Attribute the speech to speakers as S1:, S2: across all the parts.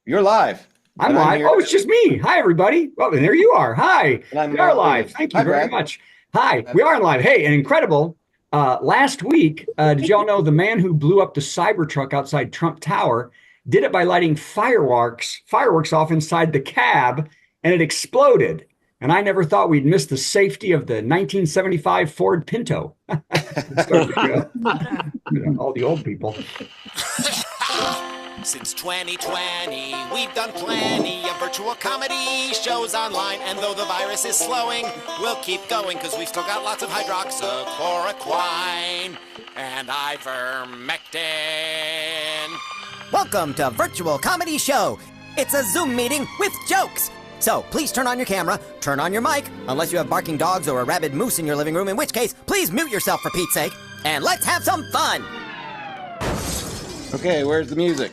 S1: You're live.
S2: I'm live. Oh, it's just me. Hi, everybody. Well, and there you are. Hi. We are live. Thank you very much. Hi. We are live. Hey, and incredible. Last week, did y'all know the man who blew up the Cybertruck outside Trump Tower did it by lighting fireworks off inside the cab, and it exploded. And I never thought we'd miss the safety of the 1975 Ford Pinto. All the old people.
S3: Since 2020, we've done plenty of virtual comedy shows online. And though the virus is slowing, we'll keep going because we've still got lots of hydroxychloroquine and ivermectin.
S4: Welcome to Virtual Comedy Show. It's a Zoom meeting with jokes. So please turn on your camera, turn on your mic, unless you have barking dogs or a rabid moose in your living room, in which case, please mute yourself for Pete's sake. And let's have some fun.
S1: Okay, where's the music?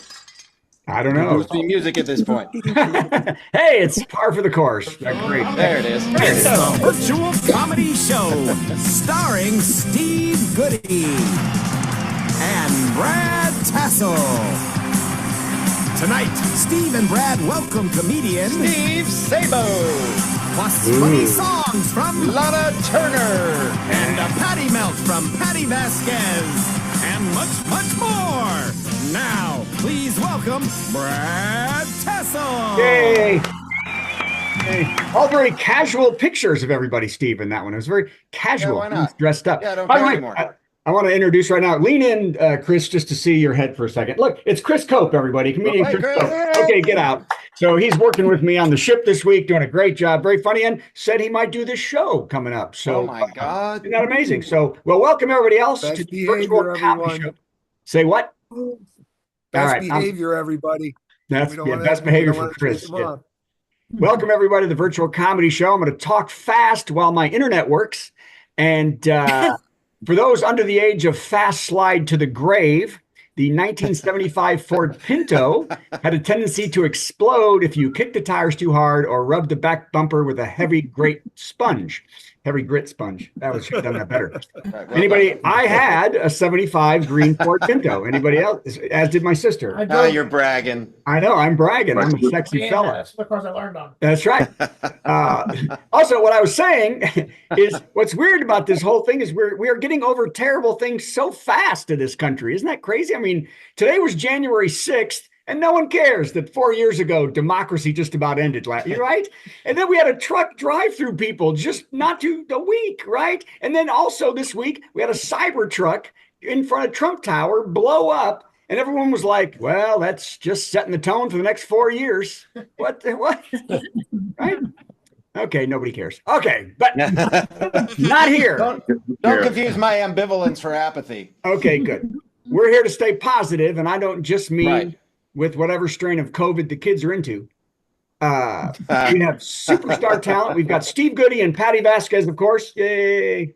S2: I don't know.
S1: There must be music at this point.
S2: Hey, it's par for the course. Great.
S1: There it is.
S5: It's the Virtual Comedy Show, starring Steve Goodie and Brad Tassell. Tonight, Steve and Brad welcome comedian
S1: Steve Sabo.
S5: Plus 20 songs from
S1: Lana Turner.
S5: and a patty melt from Patti Vasquez. And much, much more. Now, please welcome Brad Tassell.
S2: Yay. Hey. All very casual pictures of everybody, Steve, in that one. It was very casual.
S1: Yeah, why not?
S2: Dressed up.
S1: Yeah, I don't
S2: By the
S1: care
S2: way,
S1: anymore.
S2: I want to introduce right now. Lean in, Chris, just to see your head for a second. Look, it's Chris Cope, everybody. Comedian
S1: Hey,
S2: Chris
S1: Chris.
S2: Cope. Okay, get out. So he's working with me on the ship this week, doing a great job. Very funny, and said he might do this show coming up. So,
S1: Oh my God.
S2: isn't that amazing? So, well, welcome everybody else
S6: Best
S2: to the
S6: behavior,
S2: virtual comedy
S6: everyone.
S2: show. Say what?
S6: Best
S2: right,
S6: behavior, everybody.
S2: That's
S6: We don't
S2: yeah,
S6: wanna-
S2: best
S6: we
S2: behavior
S6: don't
S2: for
S6: wanna
S2: Chris.
S6: chase them
S2: Yeah.
S6: off.
S2: Welcome everybody to the virtual comedy show. I'm going to talk fast while my internet works. And for those under the age of fast slide to the grave, the 1975 Ford Pinto had a tendency to explode if you kicked the tires too hard or rubbed the back bumper with a heavy grit sponge. That should have done that better.
S1: Right, well
S2: Anybody?
S1: done.
S2: I had a 75 green Ford Pinto. Anybody else? As did my sister.
S1: Now you're bragging.
S2: I know, I'm bragging. I'm a sexy fella.
S7: That's the course I learned on.
S2: That's right. Also, what I was saying is what's weird about this whole thing is we are getting over terrible things so fast in this country. Isn't that crazy? I mean, today was January 6th, and no one cares that 4 years ago, democracy just about ended, right? And then we had a truck drive-through people just not to a week, right? And then also this week, we had a Cybertruck in front of Trump Tower blow up. And everyone was like, well, that's just setting the tone for the next 4 years. What? Right? Okay, nobody cares. Okay, but not here.
S1: Don't confuse my ambivalence for apathy.
S2: Okay, good. We're here to stay positive, and I don't just mean
S1: Right.
S2: with whatever strain of COVID the kids are into. We have superstar talent. We've got Steve Goodie and Patti Vasquez, of course. Yay.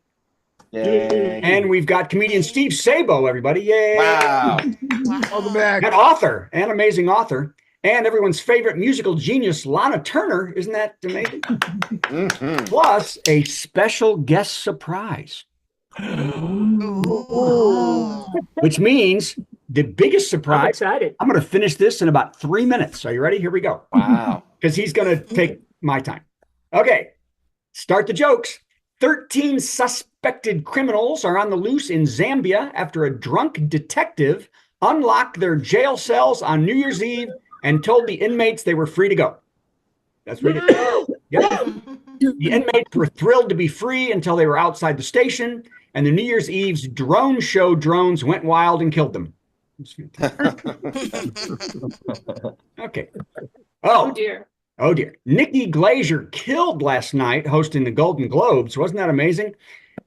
S1: Yay.
S2: And we've got comedian Steve Sabo, everybody. Yay.
S1: Wow.
S6: Welcome back.
S2: An author, an amazing author, and everyone's favorite musical genius, Lana Turner. Isn't that amazing?
S1: Mhm.
S2: Plus a special guest surprise, which means the biggest
S7: I'm
S2: surprise.
S7: excited.
S2: I'm going to finish this in about 3 minutes. Are you ready? Here we go.
S1: Wow.
S2: Because he's going to take my time. Okay, start the jokes. 13 suspected criminals are on the loose in Zambia after a drunk detective unlocked their jail cells on New Year's Eve and told the inmates they were free to go. That's right. Yep. The inmates were thrilled to be free until they were outside the station, and the New Year's Eve's drone show drones went wild and killed them. Okay.
S7: Oh dear.
S2: Oh dear. Nikki Glaser killed last night hosting the Golden Globes. Wasn't that amazing?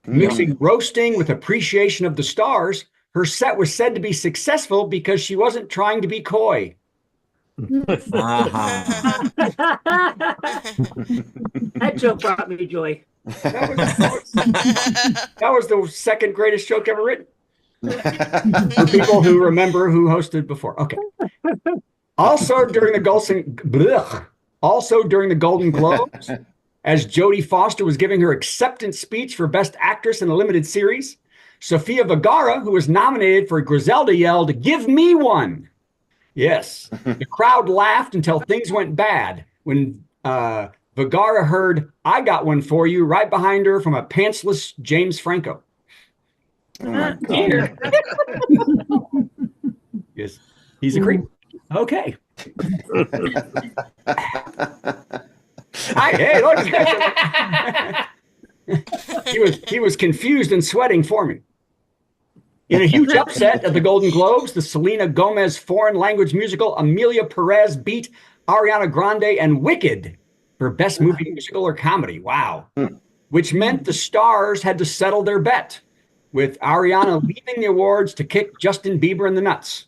S2: Mixing roasting with appreciation of the stars. Her set was said to be successful because she wasn't trying to be coy.
S7: That joke brought me joy.
S2: That was the second greatest joke ever written. For people who remember who hosted before. Okay. Also during the Golden Globes, as Jodie Foster was giving her acceptance speech for Best Actress in a Limited Series, Sofia Vergara, who was nominated for Griselda, yelled, "Give me one." Yes. The crowd laughed until things went bad when Vergara heard, "I got one for you," right behind her from a pantsless James Franco.
S1: Oh my God.
S7: Dear.
S2: Yes. He's a creep. Okay. Hey, look. He was confused and sweating for me. In a huge upset at the Golden Globes, the Selena Gomez foreign language musical Amelia Perez beat Ariana Grande and Wicked for Best Movie Musical or Comedy. Wow. Which meant the stars had to settle their bet, with Ariana leaving the awards to kick Justin Bieber in the nuts.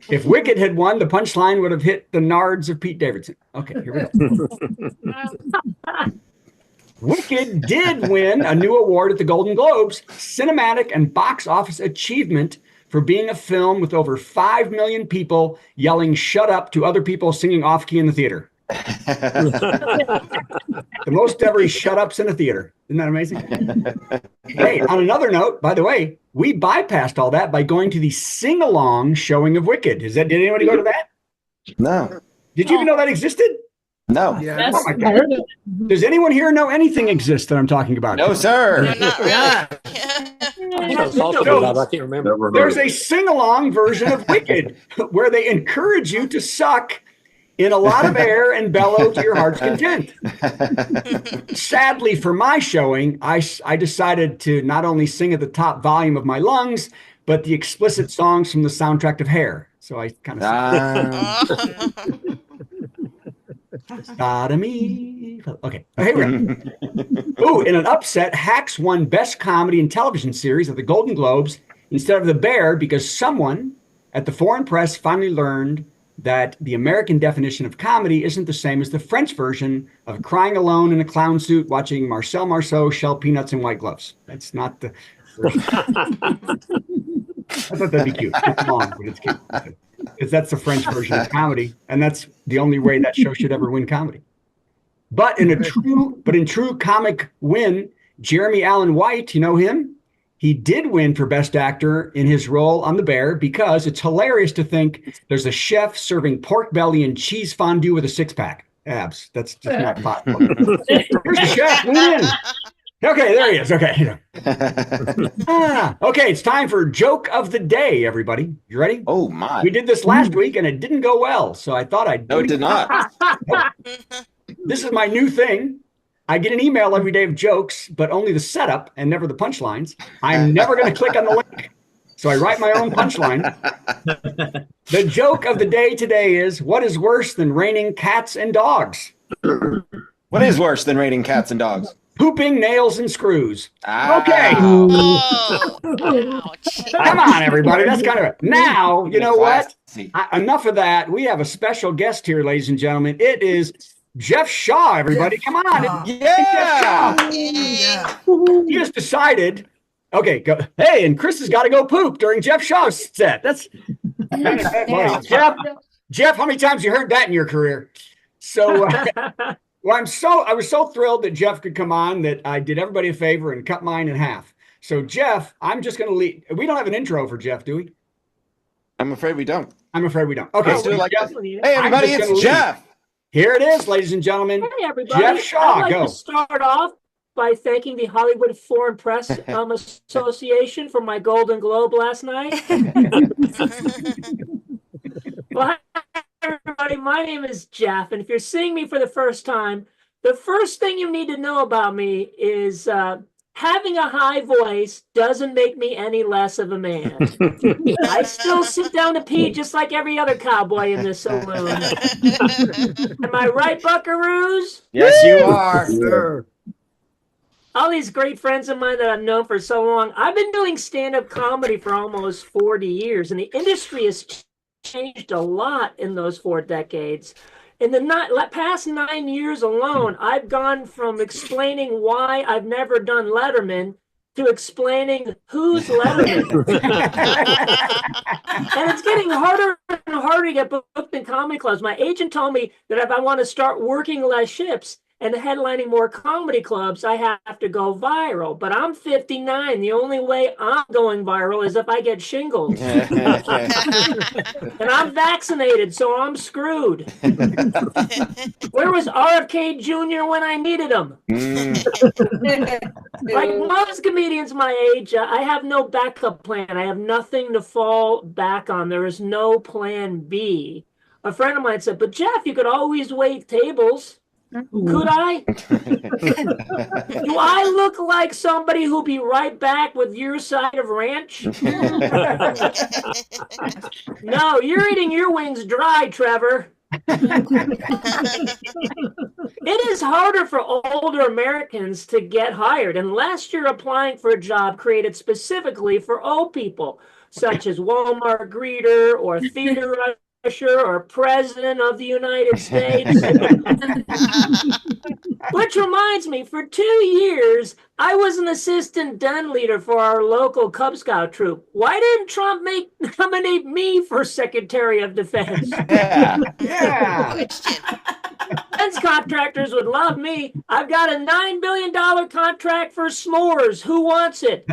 S2: If Wicked had won, the punchline would have hit the nards of Pete Davidson. Okay, here we go. Wicked did win a new award at the Golden Globes, Cinematic and Box Office Achievement, for being a film with over 5 million people yelling "shut up" to other people singing off-key in the theater. The most ever shut ups in a theater. Isn't that amazing? Hey, on another note, by the way, we bypassed all that by going to the sing-along showing of Wicked. Did anybody go to that?
S1: No.
S2: Did you even know that existed?
S1: No.
S6: Yeah.
S2: Oh my God. Does anyone here know anything exists that I'm talking about?
S1: No, sir.
S8: Not really.
S7: Yeah.
S6: I can't remember.
S2: There's a sing-along version of Wicked where they encourage you to suck in a lot of air and bellow to your heart's content. Sadly, for my showing, I decided to not only sing at the top volume of my lungs, but the explicit songs from the soundtrack of Hair. So I kind of sodomy. Okay, here we go. Ooh, in an upset, Hacks won Best Comedy and Television Series at the Golden Globes instead of The Bear because someone at the foreign press finally learned that the American definition of comedy isn't the same as the French version of crying alone in a clown suit watching Marcel Marceau shell peanuts in white gloves. That's not the version. I thought that'd be cute. It's long, but it's cute. Because that's the French version of comedy, and that's the only way that show should ever win comedy. But in true comic win, Jeremy Allen White, you know him? He did win for Best Actor in his role on The Bear because it's hilarious to think there's a chef serving pork belly and cheese fondue with a six-pack. Abs. That's just not possible. Here's the chef. Win. Okay, there he is. Okay. Okay, it's time for Joke of the Day, everybody. You ready?
S1: Oh, my.
S2: We did this last week, and it didn't go well, so I thought I'd...
S1: No, it did not.
S2: This is my new thing. I get an email every day of jokes, but only the setup and never the punchlines. I'm never going to click on the link. So I write my own punchline. The joke of the day today is, what is worse than raining cats and dogs?
S1: What is worse than raining cats and dogs?
S2: Pooping nails and screws.
S1: Ah.
S2: Okay.
S8: Oh, ouch.
S2: Come on, everybody. That's kind of it. Now, you know what?
S1: Classy.
S2: Enough of that. We have a special guest here, ladies and gentlemen. It is Jeff Shaw, everybody. Come on.
S1: Yeah.
S2: He just decided, okay, go. Hey, and Chris has got to go poop during Jeff Shaw's set. That's funny. Jeff, how many times you heard that in your career? So, well, I was so thrilled that Jeff could come on that I did everybody a favor and cut mine in half. So, Jeff, I'm just going to leave. We don't have an intro for Jeff, do we?
S1: I'm afraid we don't.
S2: I'm afraid we don't. Okay.
S1: Let's do it like
S2: Jeff,
S1: that. Hey, everybody,
S2: I'm just
S1: it's
S2: gonna
S1: Jeff.
S2: here it is, ladies and gentlemen.
S7: Hey, everybody.
S2: Jeff Shaw,
S7: I'd like
S2: go.
S7: to start off by thanking the Hollywood Foreign Press Association for my Golden Globe last night. Well, hi, everybody. My name is Jeff, and if you're seeing me for the first time, the first thing you need to know about me is having a high voice doesn't make me any less of a man. I still sit down to pee just like every other cowboy in this saloon. Am I right, buckaroos?
S1: Yes, you are.
S6: Sure.
S7: All these great friends of mine that I've known for so long. I've been doing stand-up comedy for almost 40 years, and the industry has changed a lot in those 4 decades. In the past 9 years alone, I've gone from explaining why I've never done Letterman to explaining who's Letterman. And it's getting harder and harder to get booked in comedy clubs. My agent told me that if I want to start working less shifts, and headlining more comedy clubs, I have to go viral. But I'm 59. The only way I'm going viral is if I get shingles. And I'm vaccinated, so I'm screwed. Where was RFK Jr. when I needed him? Like most comedians my age, I have no backup plan. I have nothing to fall back on. There is no plan B. A friend of mine said, but Jeff, you could always wait tables. Could I? Do I look like somebody who'll be right back with your side of ranch? No, you're eating your wings dry, Trevor. It is harder for older Americans to get hired unless you're applying for a job created specifically for old people, such as Walmart greeter or theater usher or president of the United States. Which reminds me, for 2 years, I was an assistant den leader for our local Cub Scout troop. Why didn't Trump nominate me for Secretary of Defense?
S2: Yeah.
S7: Defense contractors would love me. I've got a $9 billion contract for s'mores. Who wants it?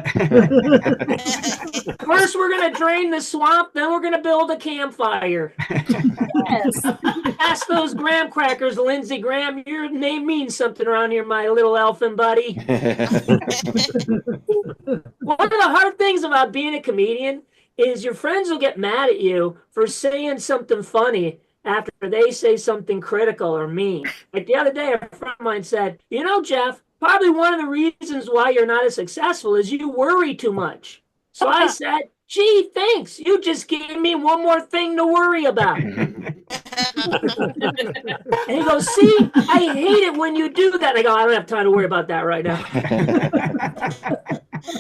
S7: First, we're going to drain the swamp. Then we're going to build a campfire.
S9: Yes.
S7: Ask those graham crackers, Lindsey Graham. Your name means something around here, my little elfin buddy. One of the hard things about being a comedian is your friends will get mad at you for saying something funny after they say something critical or mean. Like the other day, a friend of mine said, you know, Jeff, probably one of the reasons why you're not as successful is you worry too much. So I said, gee, thanks. You just gave me one more thing to worry about. And he goes, see, I hate it when you do that. I go, I don't have time to worry about that right now.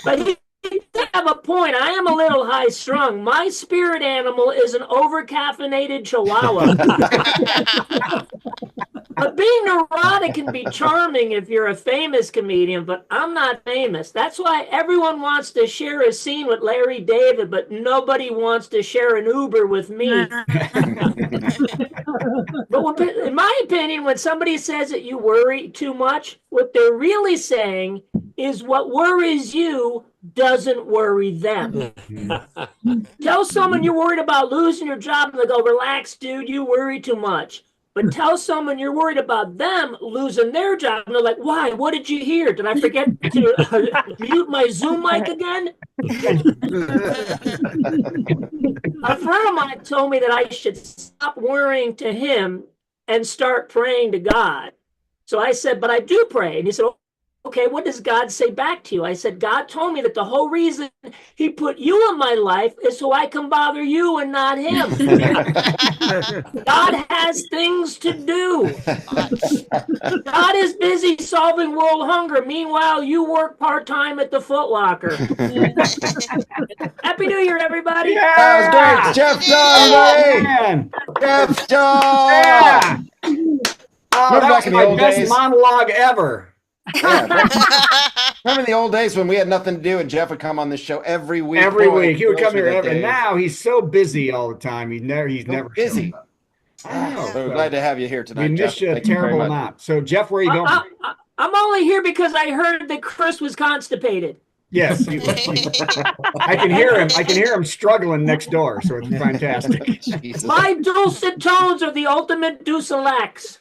S7: But he did have a point. I am a little high strung. My spirit animal is an over-caffeinated chihuahua. But being neurotic can be charming if you're a famous comedian, but I'm not famous. That's why everyone wants to share a scene with Larry David, but nobody wants to share an Uber with me. But in my opinion, when somebody says that you worry too much, what they're really saying is what worries you doesn't worry them. Tell someone you're worried about losing your job and they go, relax, dude, you worry too much. But tell someone you're worried about them losing their job and they're like, why? What did you hear? Did I forget to mute my Zoom mic again? A friend of mine told me that I should stop worrying to him and start praying to God. So I said, but I do pray. And he said, okay, what does God say back to you? I said, God told me that the whole reason he put you in my life is so I can bother you and not him. God has things to do. God is busy solving world hunger. Meanwhile, you work part-time at the Foot Locker. Happy New Year, everybody.
S2: Yeah.
S1: That was great. Jeff John, buddy.
S2: Man.
S1: Jeff John.
S2: Yeah. Oh,
S1: Remember
S2: that
S1: back
S2: was
S1: in the
S2: my
S1: old
S2: best
S1: days?
S2: monologue ever.
S1: Yeah, remember in the old days when we had nothing to do and Jeff would come on this show every week?
S2: Every
S1: Boy,
S2: week he would
S1: those
S2: come
S1: were
S2: here.
S1: the
S2: And
S1: days.
S2: now he's so busy all the time. He's never
S1: busy.
S2: shows up. I know.
S1: So we're glad to have you here tonight,
S2: We
S1: Jeff.
S2: miss you a
S1: Thank you very
S2: terrible
S1: much.
S2: amount. So, Jeff, where are you going?
S7: I'm only here because I heard that Chris was constipated.
S2: Yes, I can hear him. I can hear him struggling next door. So it's fantastic.
S1: Jesus.
S7: My dulcet tones are the ultimate Duselax.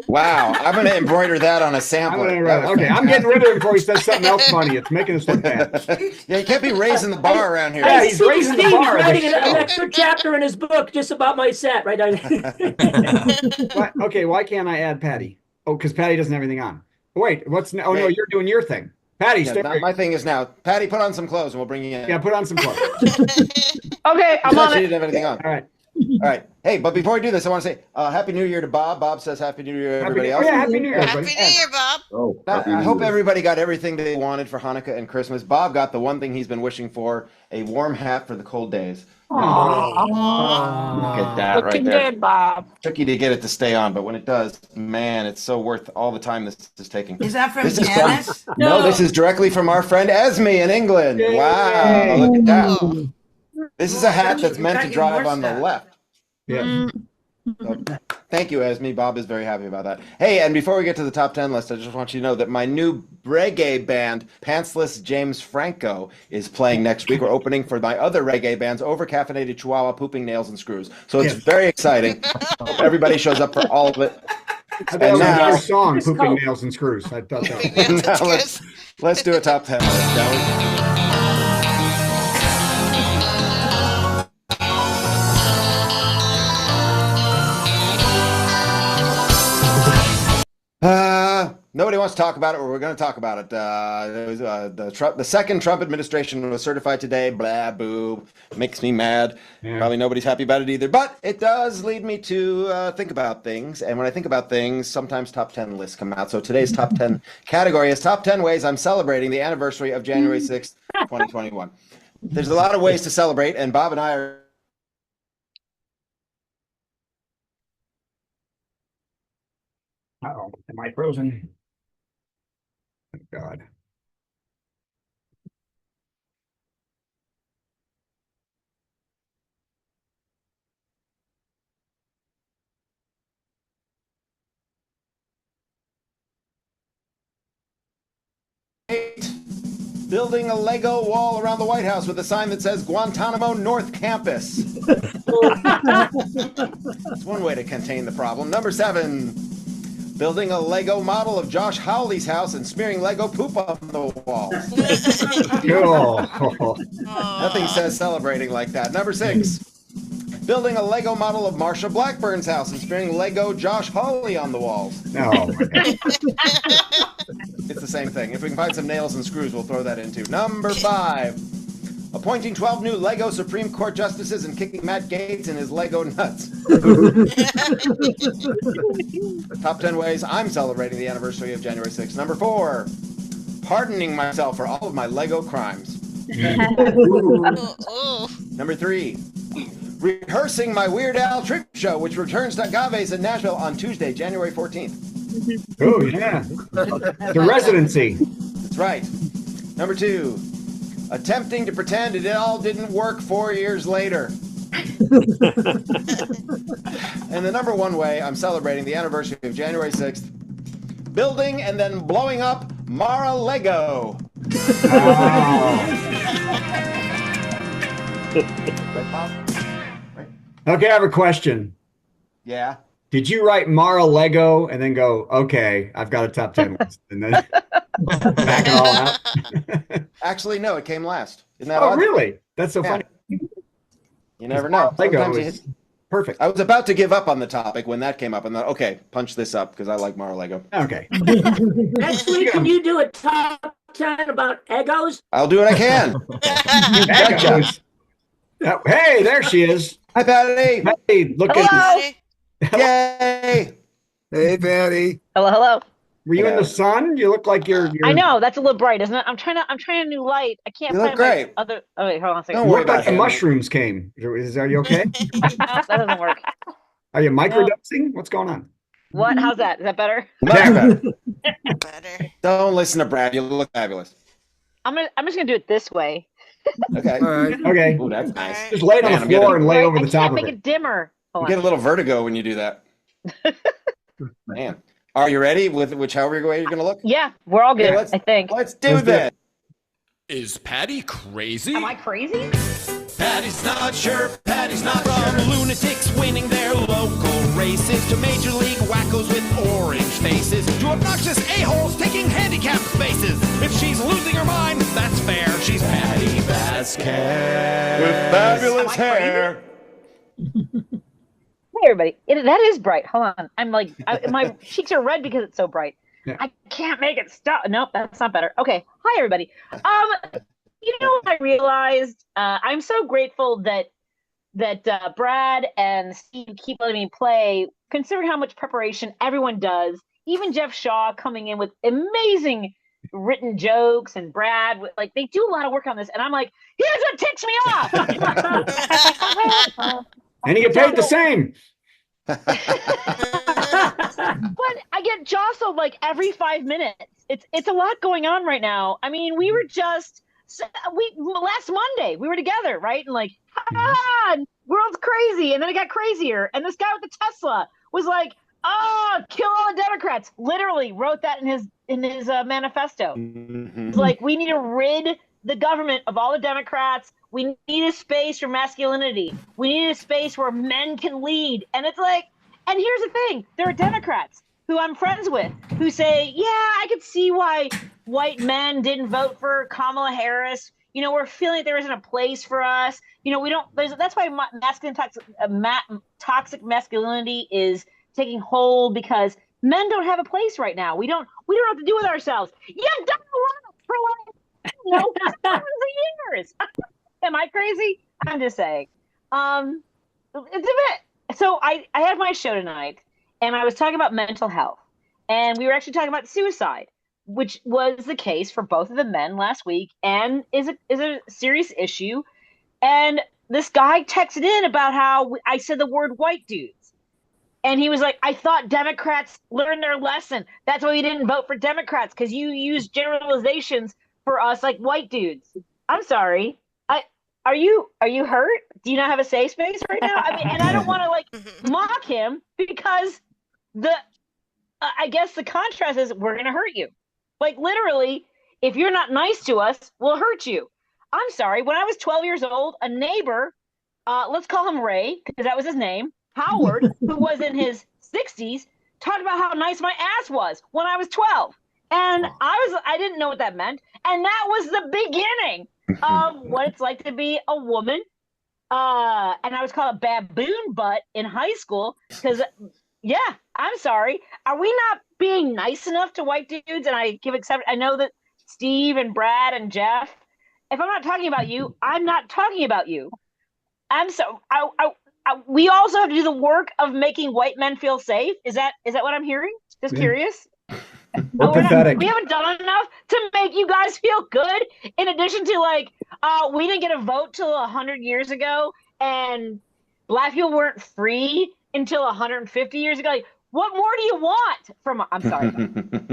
S1: Wow, I'm going to embroider that on a sampler.
S2: Okay, I'm getting rid of him before he says something else funny. It's making us look bad.
S1: Yeah, you can't be raising the bar around here.
S2: Yeah, he's raising the bar.
S7: He's writing
S2: of the
S7: an
S2: show.
S7: extra chapter in his book just about my set, right?
S2: Okay, why can't I add Patty? Oh, because Patty doesn't have anything on. Wait, what's? Oh no, you're doing your thing. Patty,
S1: Yeah,
S2: stay.
S1: my thing is now. Patty, put on some clothes and we'll bring you in.
S2: Yeah, put on some clothes.
S9: Okay, I'm on
S1: She
S9: it.
S1: didn't have anything on.
S2: All right.
S1: All right. Hey, but before we do this, I want to say Happy New Year to Bob. Bob says Happy New Year to everybody else.
S2: Yeah, Happy New Year,
S8: Happy
S2: everybody.
S8: New Year, Bob.
S6: Oh,
S1: I hope everybody got everything they wanted for Hanukkah and Christmas. Bob got the one thing he's been wishing for, a warm hat for the cold days. Look at that right
S9: Looking
S1: there.
S9: good, Bob.
S1: Tricky to get it to stay on, but when it does, man, it's so worth all the time this is taking.
S10: Is that from
S1: This is
S10: Janice?
S1: No, this is directly from our friend Esme in England.
S2: Yay.
S1: Wow, look at that.
S8: Oh.
S1: This is a hat that's
S10: You
S1: meant
S10: got
S1: to
S10: your
S1: drive
S10: more
S1: on the
S10: stuff.
S1: left.
S2: Yeah.
S1: So, thank you, Esme. Bob is very happy about that. Hey, and before we get to the top 10 list, I just want you to know that my new reggae band, Pantsless James Franco, is playing next week. We're opening for my other reggae bands, Overcaffeinated Chihuahua, Pooping Nails and Screws. So it's very exciting. Hope everybody shows up for all of it.
S2: I thought that was
S1: now-
S2: your song, Pooping Nails and Screws. I thought that was...
S1: Now let's do a top 10 list, shall we? Nobody wants to talk about it, but we're going to talk about it. The second Trump administration was certified today. Blah, boo. Makes me mad.
S2: Yeah.
S1: Probably nobody's happy about it either. But it does lead me to think about things. And when I think about things, sometimes top 10 lists come out. So today's top 10 category is top 10 ways I'm celebrating the anniversary of January 6th, 2021. There's a lot of ways to celebrate, and Bob and I are...
S2: Uh-oh, am I frozen? Oh, God.
S1: Building a Lego wall around the White House with a sign that says Guantanamo North Campus. It's one way to contain the problem. Number 7, building a Lego model of Josh Howley's house and smearing Lego poop on the walls.
S2: Oh.
S1: Nothing says celebrating like that. Number 6, building a Lego model of Marsha Blackburn's house and smearing Lego Josh Hawley on the walls.
S2: No.
S1: It's the same thing. If we can find some nails and screws, we'll throw that in too. Number 5, appointing 12 new Lego Supreme Court justices and kicking Matt Gaetz in his Lego nuts. Top 10 ways I'm celebrating the anniversary of January 6th. Number 4, pardoning myself for all of my Lego crimes. Number 3, rehearsing my Weird Al trip show, which returns to Agaves in Nashville on Tuesday, January 14th.
S2: Oh, yeah. The residency.
S1: That's right. Number 2, attempting to pretend it all didn't work 4 years later. And the number 1 way I'm celebrating the anniversary of January 6th, building and then blowing up Mar-a-Lego.
S2: Okay, I have a question.
S1: Yeah.
S2: Did you write Mar-a-Lego and then go, okay, I've got a top 10 list, and then back it all out?
S1: Actually, no, it came last. Isn't that
S2: Oh,
S1: odd?
S2: really? That's so
S1: Yeah.
S2: funny.
S1: You never know.
S2: Lego
S1: Sometimes you
S2: is
S1: hit-
S2: perfect.
S1: I was about to give up on the topic when that came up, and thought, okay, punch this up because I like Mar-a-Lego.
S2: Okay.
S7: Next week, can you do a top 10 about Eggos?
S1: I'll do what I can.
S2: Eggos. Oh, hey, there she is.
S1: Hi, Patty.
S2: Hey, looking.
S9: Hello.
S1: Yay.
S6: Hey, Patty.
S9: Hello.
S2: Were you in the sun? You look like you're
S9: I know that's a little bright, isn't it? I'm trying a new light. I can't
S1: You
S9: find
S1: look great.
S9: my other. Oh wait, hold on a second.
S1: Don't
S2: You
S1: worry
S2: look like
S1: about
S2: the
S1: him.
S2: mushrooms came. Are you okay?
S9: That doesn't work.
S2: Are you microdosing? What's going on?
S9: What? How's that? Is that better?
S1: Much better.
S8: Better.
S1: Don't listen to Brad. You look fabulous.
S9: I'm just gonna do it this way.
S1: Okay.
S6: All right.
S2: Okay.
S1: Ooh, that's nice.
S2: Just lay it on
S1: Man,
S2: the
S1: I'm
S2: floor
S1: getting-
S2: and lay over
S9: I
S2: the top
S9: can't
S2: of
S9: make
S2: it.
S9: it dimmer.
S1: You
S9: Hold
S1: get a
S9: on.
S1: little vertigo when you do that. Man. Are you ready with however way you're going to look?
S9: Yeah, we're all good.
S1: Okay, let's-
S9: I think.
S1: Let's do
S2: Let's do
S1: this.
S5: Is Patty crazy?
S9: Am I crazy?
S3: Patty's not sure, Patty's not From lunatics winning their local races to major league wackos with orange faces to obnoxious a-holes taking handicapped spaces. If she's losing her mind, that's fair. She's Patti Vasquez.
S1: With fabulous
S9: Am I crazy?
S1: hair.
S9: Hey everybody, that is bright. Hold on, my cheeks are red because it's so bright.
S2: Yeah.
S9: I can't make it stop. Nope, that's not better. Okay, hi everybody. You know what I realized? I'm so grateful that Brad and Steve keep letting me play, considering how much preparation everyone does. Even Jeff Shaw coming in with amazing written jokes, and Brad, like, they do a lot of work on this, and I'm like, here's what ticks me off.
S2: And you get paid the same.
S9: But I get jostled like every 5 minutes. It's a lot going on right now. I mean, we were just we last Monday we were together, right? And like, world's crazy, and then it got crazier. And this guy with the Tesla was like, "Oh, kill all the Democrats!" Literally wrote that in his manifesto. It's like, we need to rid the government of all the Democrats. We need a space for masculinity. We need a space where men can lead. And it's like, and here's the thing: there are Democrats who I'm friends with who say, "Yeah, I could see why white men didn't vote for Kamala Harris. You know, we're feeling like there isn't a place for us. You know, we don't. That's why toxic masculinity is taking hold, because men don't have a place right now. We don't have to do with ourselves. You've done a lot for thousands of years. Am I crazy? I'm just saying. It's a bit. So I had my show tonight, and I was talking about mental health, and we were actually talking about suicide, which was the case for both of the men last week, and is a serious issue. And this guy texted in about how I said the word white dudes. And he was like, "I thought Democrats learned their lesson. That's why we didn't vote for Democrats, because you use generalizations for us like white dudes." I'm sorry. Are you hurt? Do you not have a safe space right now? I mean, and I don't want to like mock him, because I guess the contrast is we're going to hurt you. Like, literally, if you're not nice to us, we'll hurt you. I'm sorry. When I was 12 years old, a neighbor, let's call him Ray, because that was his name, Howard, who was in his 60s, talked about how nice my ass was when I was 12. And I didn't know what that meant. And that was the beginning of what it's like to be a woman. And I was called a baboon butt in high school because, yeah, I'm sorry. Are we not being nice enough to white dudes? And I know that Steve and Brad and Jeff, if I'm not talking about you, I'm not talking about you. We also have to do the work of making white men feel safe. Is that what I'm hearing? Just curious.
S2: We're pathetic.
S9: We haven't done enough to make you guys feel good. In addition to, like, we didn't get a vote till 100 years ago, and black people weren't free until 150 years ago. Like, what more do you want from? I'm sorry.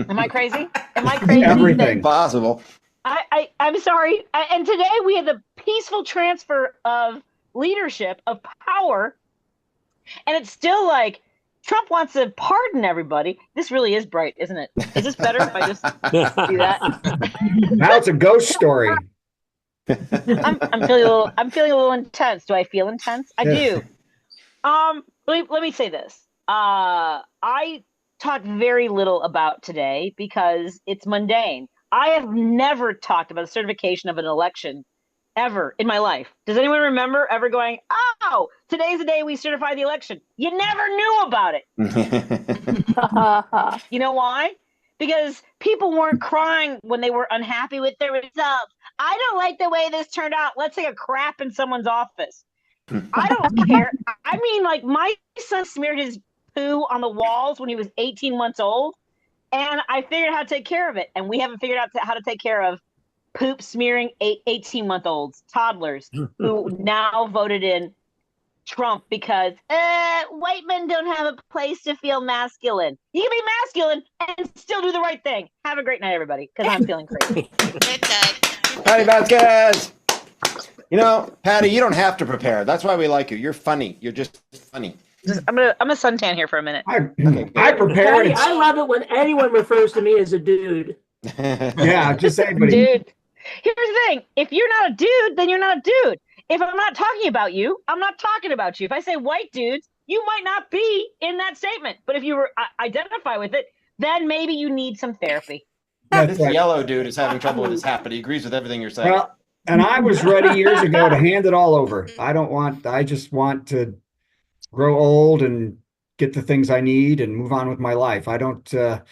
S9: Am I crazy? Am I crazy?
S2: Everything
S1: possible.
S9: I'm sorry. And today we had the peaceful transfer of leadership, of power, and it's still like Trump wants to pardon everybody. This really is bright, isn't it? Is this better if I just do that?
S2: Now it's a ghost story.
S9: I'm feeling a little intense. Do I feel intense? I do. Let me say this. I talked very little about today because it's mundane. I have never talked about a certification of an election ever in my life. Does anyone remember ever going, "Oh, today's the day we certify the election"? You never knew about it. You know why? Because people weren't crying when they were unhappy with their results. I don't like the way this turned out. Let's take a crap in someone's office. I don't care. I mean, like, my son smeared his poo on the walls when he was 18 months old, and I figured out how to take care of it. And we haven't figured out how to take care of poop smearing 18-month-olds, toddlers, who now voted in Trump because white men don't have a place to feel masculine. You can be masculine and still do the right thing. Have a great night, everybody, because I'm feeling crazy.
S8: Good night.
S1: Patti Vasquez. You know, Patti, you don't have to prepare. That's why we like you. You're funny. You're just funny.
S9: I'm a suntan here for a minute.
S2: I prepared.
S7: Patty, I love it when anyone refers to me as a dude.
S2: Yeah, just anybody.
S9: Dude, here's the thing. If you're not a dude, then you're not a dude. If I'm not talking about you, I'm not talking about you. If I say white dudes, you might not be in that statement. But if you identify with it, then maybe you need some therapy.
S1: This yellow dude is having trouble with his hat, but he agrees with everything you're saying.
S2: Well, and I was ready years ago to hand it all over. I just want to grow old and get the things I need and move on with my life. I don't get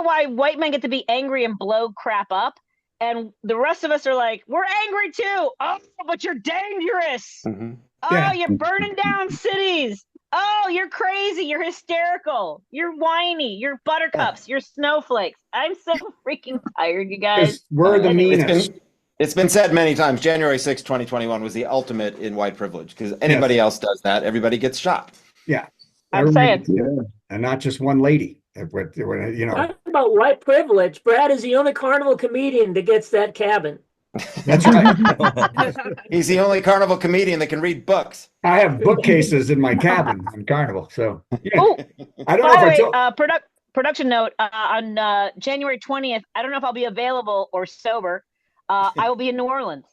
S2: why white men get to be angry and blow crap up, and the rest of us are like, we're angry too. Oh, but you're dangerous.
S1: Mm-hmm.
S9: Oh, yeah. You're burning down cities. Oh, you're crazy. You're hysterical. You're whiny. You're buttercups. You're snowflakes. I'm so freaking tired, you guys.
S2: We're the meanest.
S1: It's been said many times, January 6, 2021 was the ultimate in white privilege, because anybody else does that, everybody gets shot.
S2: Yeah.
S9: I'm saying.
S2: And not just one lady. You know,
S7: Talk about white privilege. Brad is the only carnival comedian that gets that cabin.
S2: that's right.
S1: He's the only carnival comedian that can read books.
S2: I have bookcases in my cabin on Carnival. So yeah.
S9: Oh,
S2: I don't
S9: by
S2: know
S9: the
S2: if I
S9: way,
S2: told.
S9: production note on January 20th. I don't know if I'll be available or sober. I will be in New Orleans.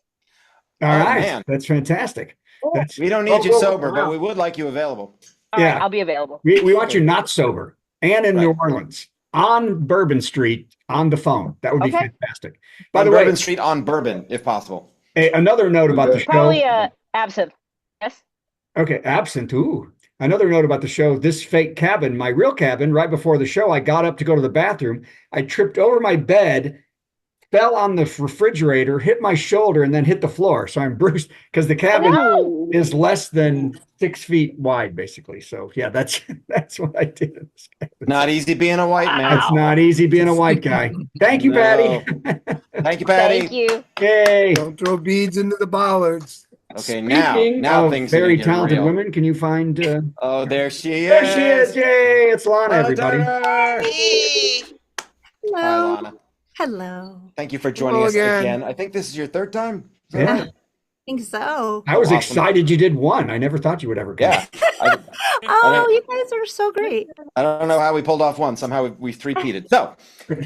S2: All
S1: Oh,
S2: right,
S1: man.
S2: that's fantastic. That's,
S1: We don't need you sober, but
S7: wow.
S1: we would like you available.
S9: All right,
S2: Yeah.
S9: I'll be available.
S2: we want you not sober and in
S1: Right.
S2: New Orleans on Bourbon Street on the phone. That would be
S9: Okay.
S2: fantastic. By
S1: On
S2: the way,
S1: Bourbon Street on Bourbon, if possible.
S2: another note about the show.
S9: Probably absinthe. Yes.
S2: Okay, absent. Ooh. Another note about the show. This fake cabin, my real cabin, right before the show, I got up to go to the bathroom. I tripped over my bed, fell on the refrigerator, hit my shoulder, and then hit the floor. So I'm bruised because the cabin is less than 6 feet wide, basically. So yeah, that's what I did in this cabin.
S1: Not easy being a white man.
S2: It's not easy being a white guy. Thank you,
S1: No.
S2: Patty.
S1: Thank you, Patty.
S9: Thank you.
S2: Yay.
S6: Don't throw beads into the bollards.
S1: Okay,
S2: Speaking
S1: now
S2: of
S1: things are
S2: very
S1: getting
S2: talented
S1: real.
S2: women, can you find?
S1: Oh, there she is.
S2: There she is! Yay! It's Lana,
S1: Lana
S2: everybody.
S1: Turner.
S8: Hey.
S1: Hi,
S10: Hello.
S1: Lana.
S10: Hello.
S1: Thank you for joining
S6: Hello
S1: us
S6: again.
S1: again. I think this is your third time. Is that
S2: Yeah.
S1: right?
S10: I think so.
S2: I was
S1: Awesome.
S2: excited you did one. I never thought you would ever come.
S1: Yeah. I,
S10: Oh, you guys are so great.
S1: I don't know how we pulled off one. Somehow we three-peated. So,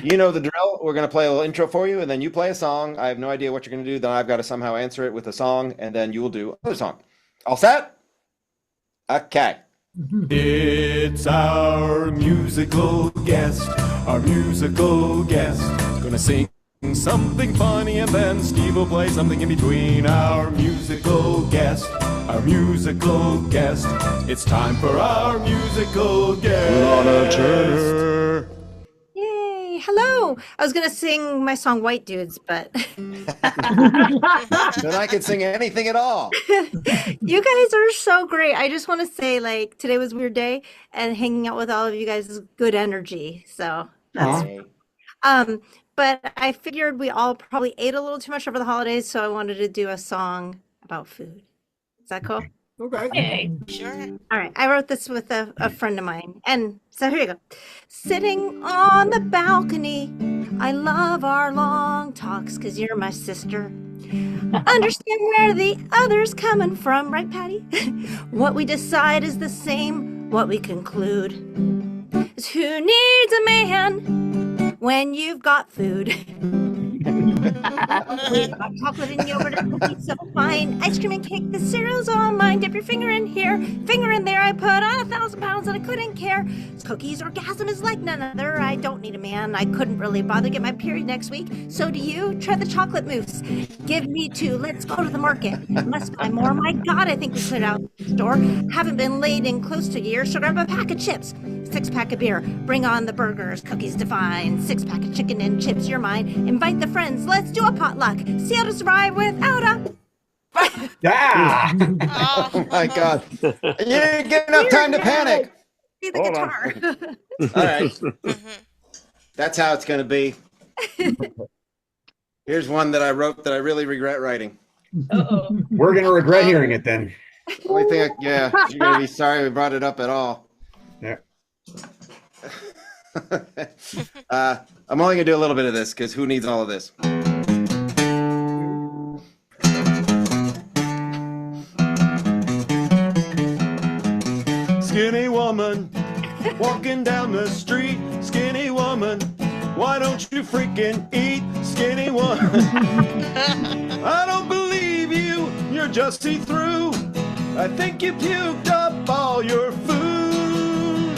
S1: you know the drill. We're going to play a little intro for you, and then you play a song. I have no idea what you're going to do. Then I've got to somehow answer it with a song, and then you will do another song. All set? Okay.
S3: It's our musical guest, Gonna sing something funny and then Steve will play something in between. Our musical guest, It's time for our musical guest. Lana Turner.
S10: Yay. Hello. I was going to sing my song White Dudes, but
S1: Then I can sing anything at all.
S10: you guys are so great. I just want to say, like, today was a weird day and hanging out with all of you guys is good energy. So that's but I figured we all probably ate a little too much over the holidays, so I wanted to do a song about food. Is that cool?
S6: Okay.
S8: Sure.
S10: All right, I wrote this with a friend of mine. And so here you go. Sitting on the balcony, I love our long talks because you're my sister. Understand where the other's coming from, right, Patty? What we decide is the same, what we conclude is who needs a man when you've got food. We've got chocolate and yogurt and cookies so fine. Ice cream and cake, the cereal's all mine. Dip your finger in here, finger in there. I put on 1,000 pounds and I couldn't care. Cookies orgasm is like none other. I don't need a man. I couldn't really bother to get my period next week. So do you? Try the chocolate mousse. Give me 2. Let's go to the market. Must buy more. My God, I think we put it out in the store. Haven't been laid in close to a year. So grab a pack of chips, 6-pack of beer. Bring on the burgers, cookies divine. 6-pack of chicken and chips. You're mine. Invite the friends. Let's do a potluck. See how to survive without a.
S2: Yeah.
S1: Oh my God. You didn't get enough time to panic.
S10: See the
S1: Hold on.
S10: guitar.
S1: All right. That's how it's going to be. Here's one that I wrote that I really regret writing.
S2: We're going to regret hearing it then.
S1: Only thing, you're going to be sorry we brought it up at all.
S2: Yeah.
S1: I'm only going to do a little bit of this because who needs all of this? Skinny woman walking down the street. Skinny woman, why don't you freaking eat? Skinny woman, I don't believe you. You're just see-through. I think you puked up all your food.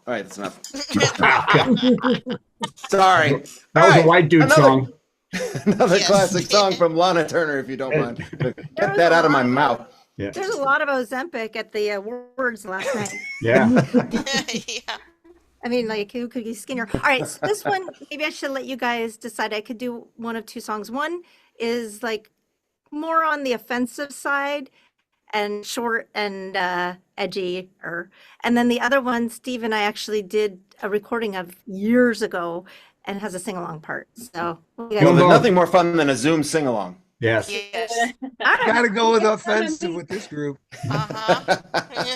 S1: All right, that's enough. Sorry.
S2: That was a white dude song.
S1: Another
S8: Yes.
S1: classic song from Lana Turner, if you don't mind. Get that out of my mouth.
S2: Yeah.
S10: There's a lot of Ozempic at the words last night.
S2: Yeah.
S8: Yeah.
S10: I mean, like, who could be skinnier? All right, so this one, maybe I should let you guys decide. I could do one of 2 songs. One is like more on the offensive side and short and edgy. And then the other one, Steve and I actually did a recording of years ago and has a sing-along part. So,
S1: Well, there's nothing more fun than a Zoom sing-along.
S2: Yes.
S8: Yes.
S6: Gotta go with offensive with this group.
S8: Uh-huh.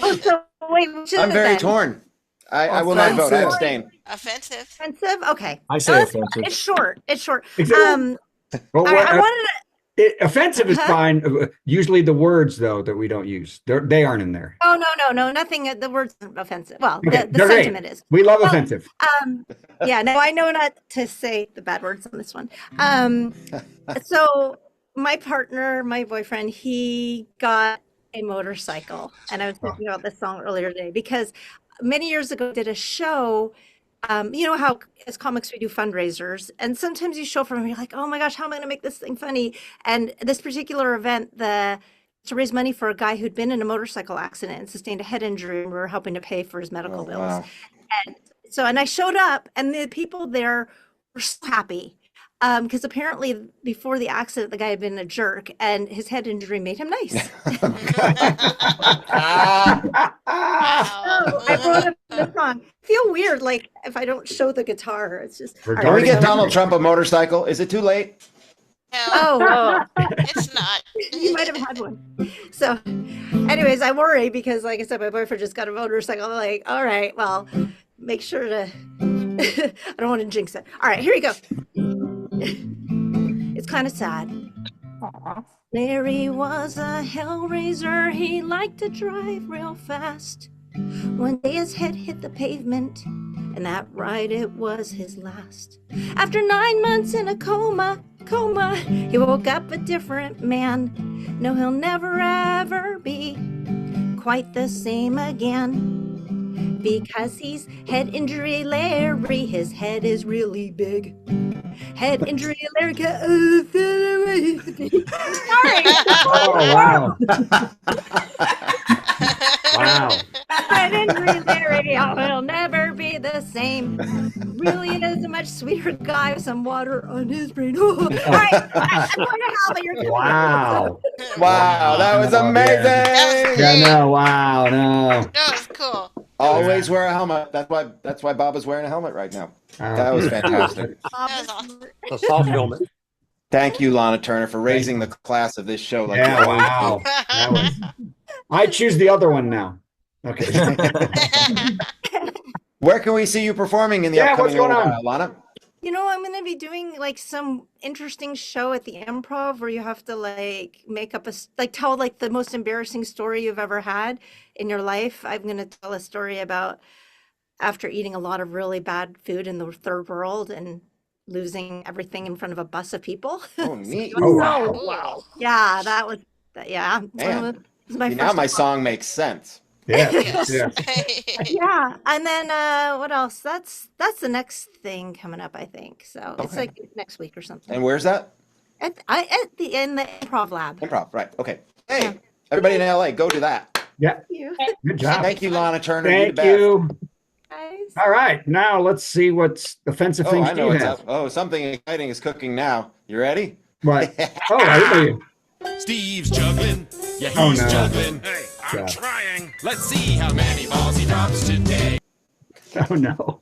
S10: Oh, so wait, which is
S1: I'm
S10: it
S1: very
S10: then?
S1: torn. I will not vote. I
S6: Offensive.
S1: abstain.
S8: Offensive.
S10: Offensive? Okay.
S11: I say
S10: No, it's
S11: offensive.
S10: fine. It's short. It's short.
S2: Well,
S10: All right, I wanted to.
S2: offensive is
S10: Uh-huh.
S2: fine. Usually the words, though, that we don't use, they aren't in there.
S10: Oh, no, nothing. The word's offensive. Well,
S2: Okay,
S10: the
S2: they're great.
S10: sentiment is.
S2: We love
S10: Well,
S2: offensive.
S10: Yeah, no, I know not to say the bad words on this one. So my partner, my boyfriend, he got a motorcycle, and I was thinking about this song earlier today because many years ago I did a show. You know how as comics we do fundraisers, and sometimes you show from you're like, oh my gosh, how am I going to make this thing funny? And this particular event, to raise money for a guy who'd been in a motorcycle accident and sustained a head injury, and we were helping to pay for his medical bills.
S1: Wow.
S10: And I showed up, and the people there were so happy because apparently before the accident, the guy had been a jerk, and his head injury made him nice.
S8: Wow.
S10: I brought up the song. Feel weird, like if I don't show the guitar, it's just.
S2: We're
S10: all
S1: Can we get
S2: Regarding-
S1: Donald Trump a motorcycle? Is it too late?
S8: No,
S10: Oh,
S8: it's not.
S10: you might have had one. So, anyways, I worry because, like I said, my boyfriend just got a motorcycle. I'm like, all right, well, make sure to. I don't want to jinx it. All right, here we go. It's kind of sad. Larry was a hellraiser. He liked to drive real fast. One day his head hit the pavement, and that ride it was his last. After 9 months in a coma, he woke up a different man. No, he'll never ever be quite the same again. Because he's head injury Larry, his head is really big. Head injury Larry. Sorry.
S2: Oh, wow. Wow.
S10: Head injury Larry, oh, he'll never be the same. Really is a much sweeter guy with some water on his brain. All right, I'm going to hell, but you're doing
S2: Wow.
S1: Wow, that was amazing.
S2: Yeah, no, wow, no.
S8: That was cool.
S1: Always wear a helmet. That's why Bob is wearing a helmet right now. That was fantastic.
S8: That was awesome.
S11: A soft helmet.
S1: Thank you, Lana Turner, for raising the class of this show. Like
S2: Yeah,
S1: you always
S2: wow. That was- I choose the other one now. Okay.
S1: do. Where can we see you performing in the
S2: Yeah,
S1: upcoming
S2: what's going on?
S1: little while, Lana?
S10: You know, I'm going to be doing like some interesting show at the Improv where you have to like make up tell like the most embarrassing story you've ever had in your life. I'm going to tell a story about after eating a lot of really bad food in the third world and losing everything in front of a bus of people.
S1: Oh, neat.
S2: Oh, wow.
S8: Ooh.
S10: Wow. Yeah, that was, yeah.
S1: Man.
S10: It was my
S1: See, now
S10: first
S1: my
S10: one.
S1: song makes sense.
S2: Yeah.
S8: Yes.
S2: Yeah.
S10: Yeah, and then what else? That's the next thing coming up, I think. So it's
S1: Okay.
S10: like next week or something.
S1: And where's that?
S10: In the Improv Lab.
S1: Improv, right. Okay. Hey, everybody in LA, go to that.
S2: Yeah.
S10: Thank you,
S2: Good job.
S1: Thank you, Lana Turner.
S2: Thank
S1: the
S2: you.
S10: guys.
S2: All right. Now let's see what's offensive
S1: Oh,
S2: things
S1: I know
S2: you
S1: what's
S2: have.
S1: up. Oh, something exciting is cooking now. You ready?
S2: What? Oh, I hear you.
S3: Steve's juggling. Yeah,
S2: Oh,
S3: he's
S2: no.
S3: juggling. Hey, I'm
S2: God.
S3: trying. Let's see how many balls he drops today.
S2: Oh, no.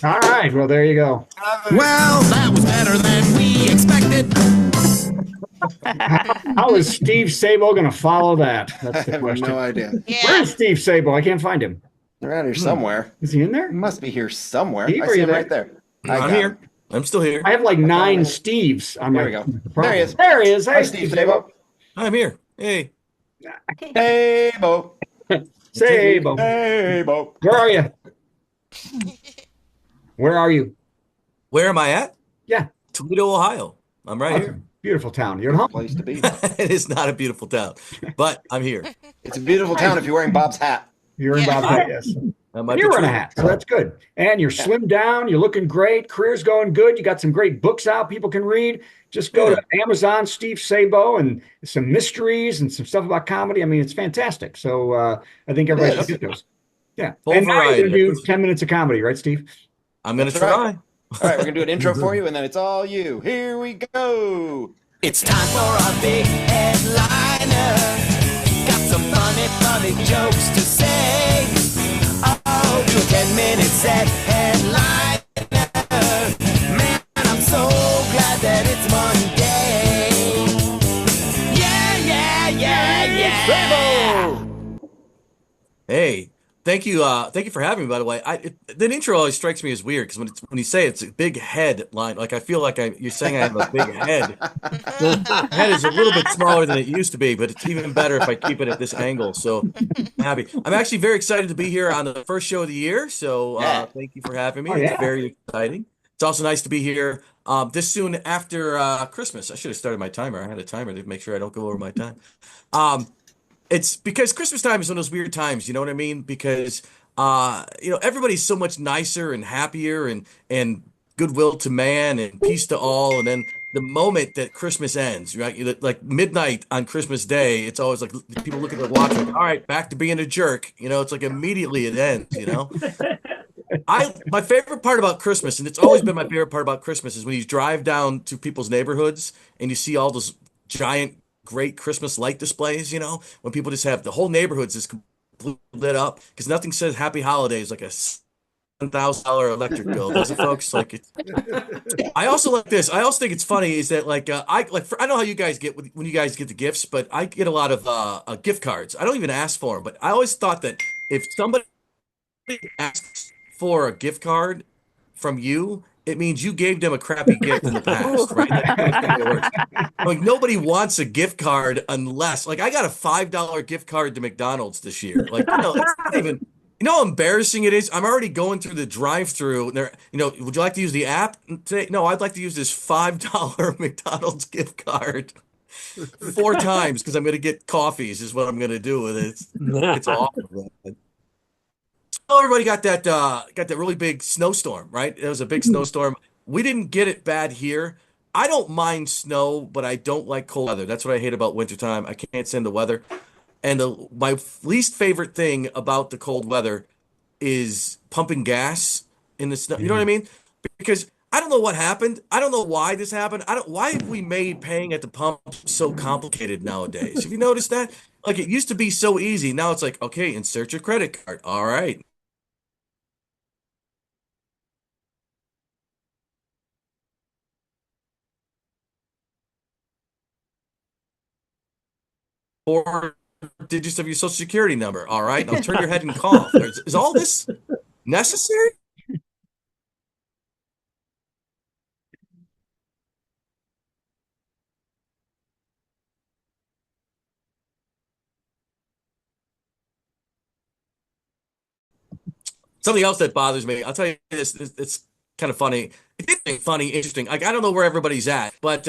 S2: All right. Well, there you go.
S3: Well, that was better than we expected.
S2: How is Steve Sabo going to follow that? That's
S1: I
S2: the
S1: have
S2: question.
S1: no idea.
S2: Where
S8: Yeah.
S2: is Steve Sabo? I can't find him.
S1: They're around here somewhere.
S2: Is he in
S1: He
S2: there?
S1: must be here somewhere.
S2: Steve,
S1: I
S2: are
S1: see
S2: you
S1: him
S2: there?
S1: right there. I
S11: I'm
S1: got
S11: here.
S1: him.
S11: I'm still here.
S2: I have like 9 Steves on
S1: There
S2: my
S1: we go.
S2: profile.
S1: There he is.
S2: There he is. Hey,
S1: Hi, Steve Sabo.
S11: I'm here. Hey.
S1: Hey, Bo.
S2: Sabo.
S1: Hey, Bo.
S2: Where are you? Where are you?
S11: Where am I at?
S2: Yeah.
S11: Toledo, Ohio. I'm right
S2: Awesome. Beautiful town. You're at home?
S1: Place to be.
S11: here. It is not a beautiful town, but I'm here.
S1: It's a beautiful town if you're wearing Bob's hat.
S2: You're in
S8: Yeah.
S2: Bob yes.
S11: I might be
S2: You're wearing a
S11: true.
S2: hat, so that's good. And you're slimmed down. You're looking great. Career's going good. You got some great books out people can read. Just go to Amazon, Steve Sabo, and some mysteries and some stuff about comedy. I mean, it's fantastic. So I think everybody should get those. Yeah.
S11: Full
S2: and now you're
S11: variety.
S2: going to do 10 minutes of comedy, right, Steve?
S11: I'm going to
S1: That's right.
S11: try.
S1: All right, we're going to do an intro for you, and then it's all you. Here we go.
S3: It's time for a big headliner. Got some funny jokes to say. Oh, do a 10-minute set headline.
S11: Hey, thank you for having me. By the way, the intro always strikes me as weird because when you say it's a big head line, like I feel like you're saying I have a big head. My head is a little bit smaller than it used to be, but it's even better if I keep it at this angle. So I'm happy. I'm actually very excited to be here on the first show of the year. So thank you for having me.
S2: Oh,
S11: It's
S2: yeah.
S11: very exciting. It's also nice to be here this soon after Christmas. I should have started my timer. I had a timer to make sure I don't go over my time. Um, it's because Christmas time is one of those weird times, you know what I mean? Because everybody's so much nicer and happier and goodwill to man and peace to all. And then the moment that Christmas ends, right? Like midnight on Christmas Day, it's always like people look at their watch like, all right, back to being a jerk. It's like immediately it ends. My favorite part about Christmas, and it's always been my favorite part about Christmas, is when you drive down to people's neighborhoods and you see all those giant, great Christmas light displays, when people just have the whole neighborhood's just completely lit up because nothing says happy holidays like a $1,000 electric bill, does it, folks? Like it's I also like this. I also think it's funny is that I don't know how you guys get when you guys get the gifts, but I get a lot of gift cards. I don't even ask for them, but I always thought that if somebody asks for a gift card from you, it means you gave them a crappy gift in the past, right? That's the way it works. Like nobody wants a gift card unless, like, I got a $5 gift card to McDonald's this year. Like, it's not even. You know how embarrassing it is? I'm already going through the drive-through. And would you like to use the app today? No, I'd like to use this $5 McDonald's gift card 4 times because I'm going to get coffees. Is what I'm going to do with it. It's awful. So everybody got that really big snowstorm, right? It was a big snowstorm. We didn't get it bad here. I don't mind snow, but I don't like cold weather. That's what I hate about wintertime. I can't stand the weather. And my least favorite thing about the cold weather is pumping gas in the snow. You know what I mean? Because I don't know what happened. I don't know why this happened. Why have we made paying at the pump so complicated nowadays? Have you noticed that? Like it used to be so easy. Now it's like, okay, insert your credit card. All right. Four digits of your social security number. All right. Now turn your head and cough. Is all this necessary? Something else that bothers me, I'll tell you this, it's kind of funny. It's funny, interesting. Like, I don't know where everybody's at, but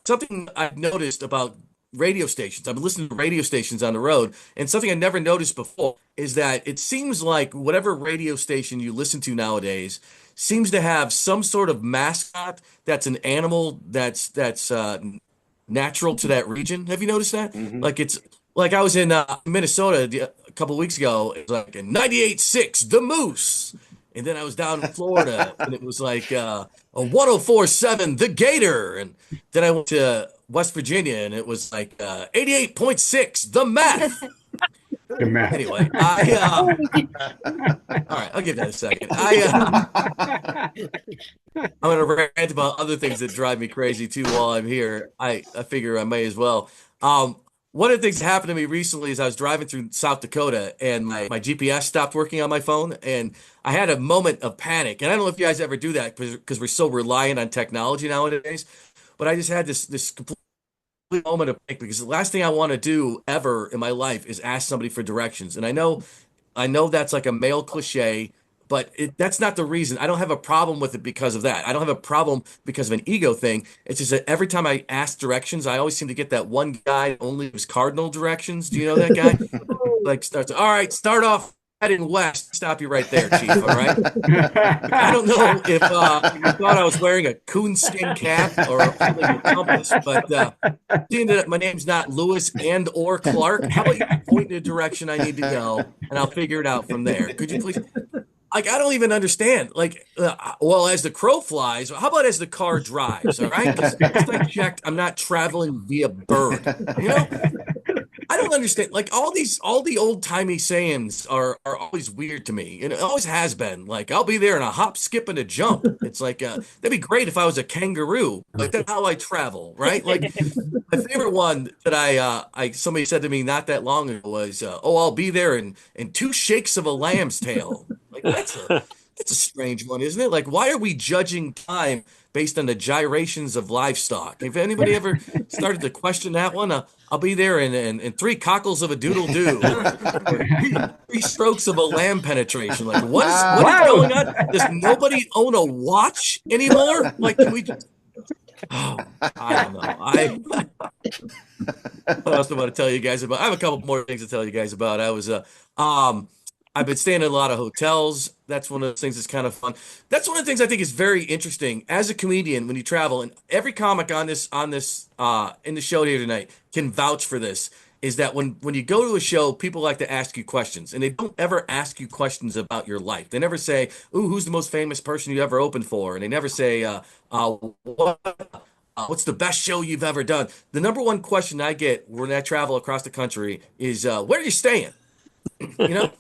S11: something I've noticed about radio stations, I've been listening to radio stations on the road, and something I never noticed before is that it seems like whatever radio station you listen to nowadays seems to have some sort of mascot that's an animal that's natural to that region. Have you noticed that?
S1: Mm-hmm.
S11: Like it's like I was in Minnesota a couple weeks ago. It was like a 98.6 The Moose, and then I was down in Florida, and it was like a 104.7 The Gator, and then I went to West Virginia, and it was like 88.6 The Meth. Anyway, all right, I'll give that a second. I'm gonna rant about other things that drive me crazy too while I'm here. I figure I may as well. One of the things that happened to me recently is I was driving through South Dakota and my GPS stopped working on my phone, and I had a moment of panic. And I don't know if you guys ever do that because we're so reliant on technology nowadays. But I just had this complete moment of panic because the last thing I want to do ever in my life is ask somebody for directions. And I know that's like a male cliche, but that's not the reason. I don't have a problem with it because of that. I don't have a problem because of an ego thing. It's just that every time I ask directions, I always seem to get that one guy that only gives cardinal directions. Do you know that guy? Like starts, all right, start off heading west. Stop you right there, Chief. All right. I don't know if you thought I was wearing a coonskin cap or holding a compass, but seeing that my name's not Lewis and or Clark, how about you point in the direction I need to go, and I'll figure it out from there. Could you please? Like, I don't even understand. Like, well, as the crow flies, how about as the car drives? All right, because I checked, I'm not traveling via bird. You know, I don't understand. Like all the old timey sayings are always weird to me, and it always has been. Like I'll be there in a hop, skip, and a jump. It's like that'd be great if I was a kangaroo. Like that's how I travel, right? Like my favorite one that I somebody said to me not that long ago was, "Oh, I'll be there in 2 shakes of a lamb's tail." Like that's a strange one, isn't it? Like why are we judging time based on the gyrations of livestock? If anybody ever started to question that one, I'll be there in 3 cockles of a doodle doo, or 3 strokes of a lamb penetration. Like what is going on? Does nobody own a watch anymore? Like can we just? Oh, I don't know. What else do I want to tell you guys about? I have a couple more things to tell you guys about. I've been staying in a lot of hotels. That's one of the things that's kind of fun. That's one of the things I think is very interesting as a comedian when you travel. And every comic in the show here tonight can vouch for this. Is that when you go to a show, people like to ask you questions, and they don't ever ask you questions about your life. They never say, "Ooh, who's the most famous person you ever opened for?" And they never say, "What's the best show you've ever done?" The number one question I get when I travel across the country is, "Where are you staying?" You know.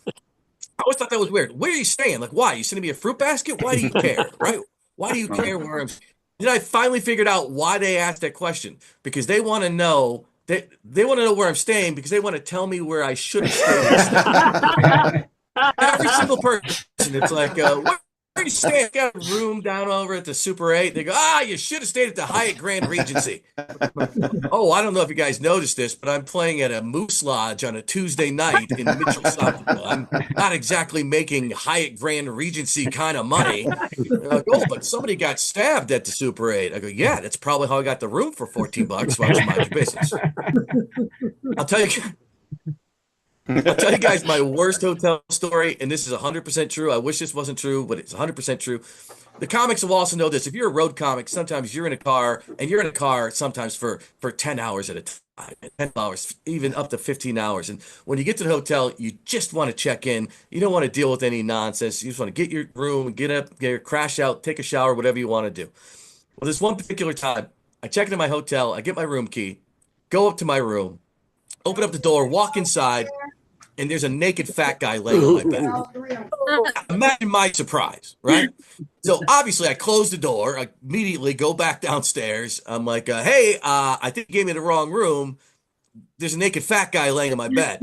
S11: I always thought that was weird. Where are you staying? Like, why? You sending me a fruit basket? Why do you care? Right? Why do you care where I'm staying? Then I finally figured out why they asked that question. Because they want to know they want to know where I'm staying because they want to tell me where I should have stayed. Every single person. It's like, where are you staying? I got a room down over at the Super 8. They go, you should have stayed at the Hyatt Grand Regency. Oh, I don't know if you guys noticed this, but I'm playing at a Moose Lodge on a Tuesday night in Mitchell, South Dakota. I'm not exactly making Hyatt Grand Regency kind of money. But somebody got stabbed at the Super 8. I go, yeah, that's probably how I got the room for $14 while I was minding your business. I'll tell you guys my worst hotel story, and this is 100% true. I wish this wasn't true, but it's 100% true. The comics will also know this. If you're a road comic, sometimes you're in a car, and you're in a car sometimes for 10 hours at a time, 10 hours, even up to 15 hours. And when you get to the hotel, you just want to check in. You don't want to deal with any nonsense. You just want to get your room, get up, crash out, take a shower, whatever you want to do. Well, this one particular time, I check into my hotel, I get my room key, go up to my room, open up the door, walk inside, and there's a naked fat guy laying on my bed. Imagine my surprise, right? So obviously I close the door, I immediately go back downstairs. I'm like, hey, I think you gave me the wrong room. There's a naked fat guy laying on my bed.